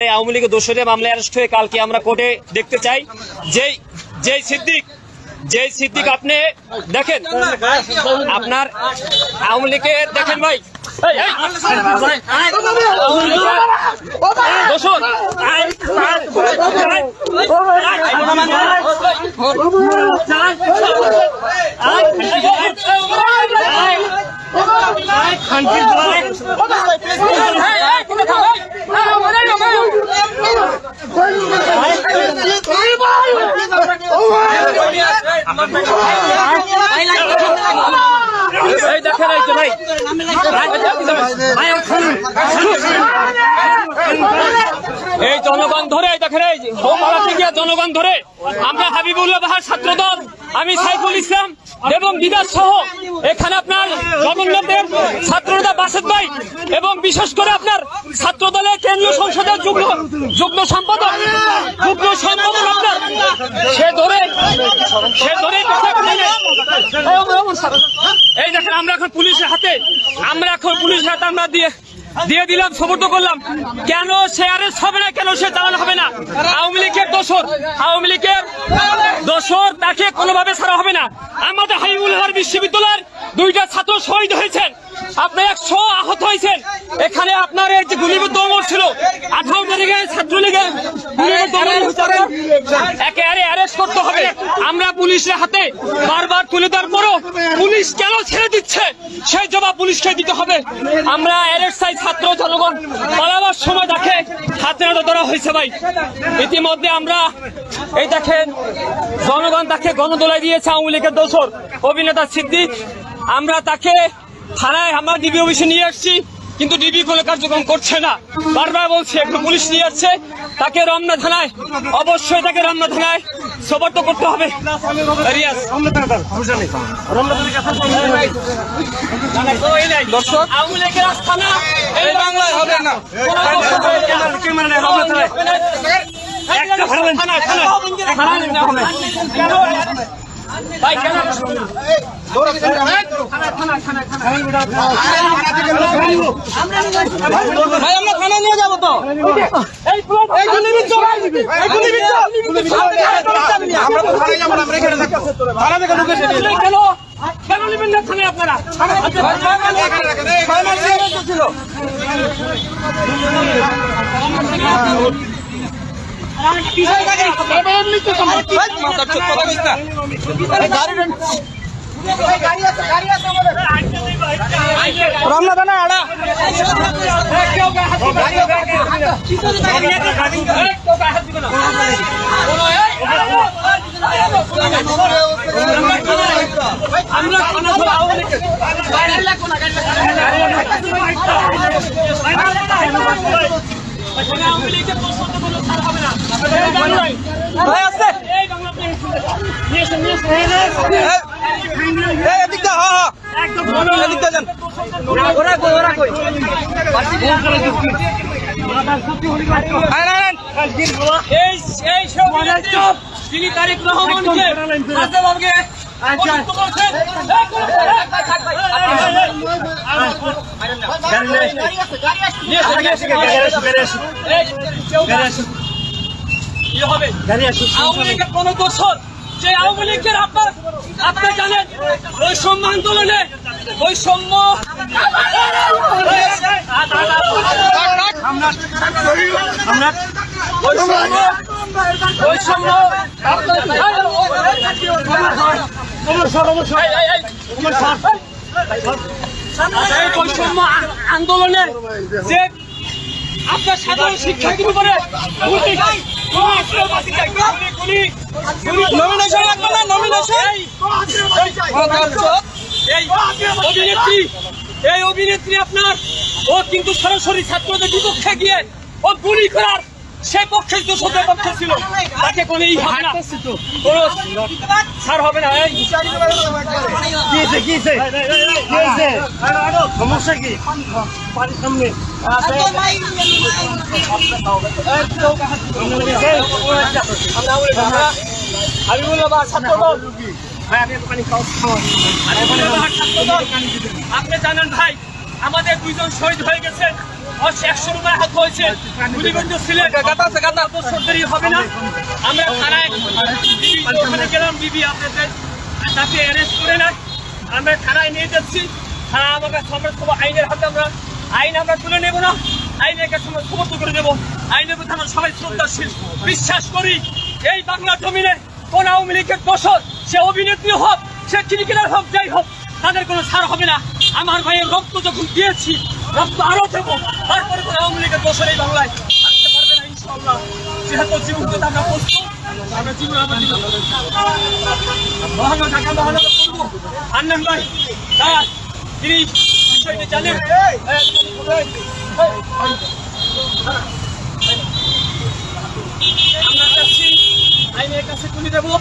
আওয়ামী লীগের দোষরে মামলায় অ্যারেস্ট হয়ে কালকে আমরা কোর্টে দেখতে চাই যেই সিদ্দিক আপনি দেখেন আপনার আওয়ামী লীগের দেখেন ভাই দোষর দেখেন ভাই এই জনগণ ধরে দেখেন এই জনগণ ধরে আমরা হাবিবুল্লাহ বাহার ছাত্রদল আমি সাইফুল ইসলাম এবং বিদাস সহ এখানে আপনার জগন্নাথের ছাত্রনেতা বাসেদ ভাই এবং বিশেষ করে আপনার ছাত্র দলের কেন্দ্রীয় সংসদের যুগ্ম সম্পাদক আপনার সে ধরে এই দেখেন আমরা এখন পুলিশের হাতে আমরা দিয়ে দিলাম সমর্থ করলাম কেন সে অ্যারেস্ট হবে না কেন সে চালানো হবে না আওয়ামী লীগের দোষর তাকে কোনোভাবে ছাড়া হবে না আমাদের হাবিবুল্লাহ বিশ্ববিদ্যালয়ের 2টা ছাত্র শহীদ হয়েছেন আপনার 100 আহত হয়েছেন এখানে আপনার এই যে গুলিবিদ্ধ অমর ছিল 18 তারিখে ছাত্রলীগের একেবারে অ্যারেস্ট করতে হবে আমরা পুলিশের হাতে বারবার তুলে দেওয়ার পরও পুলিশ কেন ছেড়ে দিচ্ছে সেই জবাব পুলিশকে দিতে হবে আমরা অ্যারেস্ট চাই ছাত্র জনগণ পালাবার সময় দেখে হাতে নাতে ধরা হয়েছে ভাই ইতিমধ্যে আমরা এই দেখেন জনগণ তাকে গণদোলায় দিয়েছে আওয়ামী লীগের দোষর অভিনেতা সিদ্দিক আমরা তাকে থানায় আমরা ডিবি অফিসে নিয়ে আসছি কিন্তু ডিবি কোনো কার্যক্রম করছে না বারবার বলছে একটু পুলিশ নিয়ে যাচ্ছে তাকে রমনা থানায় অবশ্যই তাকে রমনা থানায় সোপর্দ করতে হবে দর্শক আওয়ামী লীগের আস্থানা এই বাংলায় হবে না ভাই কেন ভাই আমরা থানা নিয়ে যাবো তো কেন নেবেন না থানায় আপনারা রমনা থানা আড়া আমরা আওয়ামী লীগের পছন্দ কোনো ছাড় হবে না ভাই আছে এই বাংলা তিনি তারিক রহমানকে কোন দোষর যে আওয়ামী লীগের আপনার জানেন বৈষম্য আন্দোলনে বৈষম্য আন্দোলনে যে আপনার সাধারণ শিক্ষার্থী করে এই অভিনেত্রী আপনার ও কিন্তু সরাসরি ছাত্রদের বিপক্ষে গিয়ে ও গুলি করার সে পক্ষে দোষদের পক্ষে ছিল তাকে কোনো ছাড় হবে না সমস্যা কি হাবিবুল্লাহ বাহার ছাত্রদল আপনি জানেন ভাই আমাদের 2জন শহীদ হয়ে গেছেন 100 রুপায় আহত হয়েছে গুলিবন্ধ ছিলেন সরকারি হবে না আমরা থানায় ওখানে গেলাম বিবি আপনাদের তাকে অ্যারেস্ট করে না আমরা থানায় নিয়ে যাচ্ছি থানা আমার কাছে আমরা সব আইনের হাতে আমরা আইন আমরা তুলে নেব না আইনের কাছে আমরা সমর্থ করে দেবো আইনের প্রতি আমরা সবাই শ্রদ্ধাশীল বিশ্বাস করি এই বাংলা জমিনে কোন আওয়ামী লীগের দোষর সে অভিনেত্রী হোক সে ক্রিকেটার হোক যাই হোক তাদের কোনো ছাড় হবে না আমার ভাইয়ের রক্ত যখন দিয়েছি রক্ত আরো দেবো তারপরে কোনো আওয়ামী লীগের দোষর এই বাংলায় থাকতে পারবে না ইনশাআল্লাহ যেহেতু জীবন আমরা প্রস্তুত আমরা জীবন আমাদের মহানগর ঢাকা মহানগর করবো আন্নান ভাই তার তিনি বিষয়টি জানেন আমরা চাচ্ছি আইনের কাছে তুলে দেবো